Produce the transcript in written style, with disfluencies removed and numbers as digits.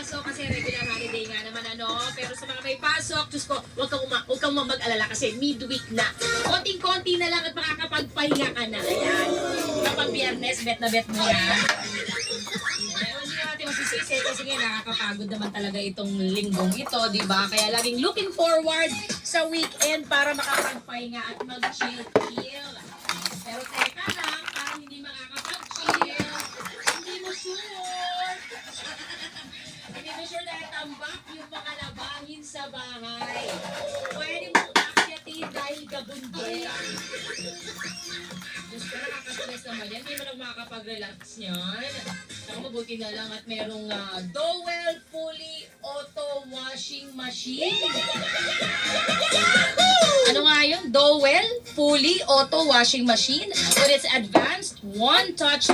pasok kasi regular holiday nga naman pero sa mga may pasok, Diyos ko, huwag kang mag-alala kasi midweek na. Konting-konti na lang at makakapagpahinga ka na. Ayan. Kapag Biyernes, bet na bet mo yan. Hindi natin masisisi kasi nga nakakapagod naman talaga itong linggong ito, di ba? Kaya laging looking forward sa weekend para makapagpahinga at mag-chill-chill. Pero teka lang, parang hindi makakapag-chill. Hindi mo sure. Hindi mo sure dahil tambak yung mga labahin sa bahay. Pwede mong akyatin dahil gabundol. Diyos ko, nakaka-stress naman yan. Hindi mo lang makakapag-relax niyan. Saka mabuti na lang at merong Dowel Fully Auto Washing Machine. Ano nga yun? Dowel Fully Auto Washing Machine with its advanced one-touch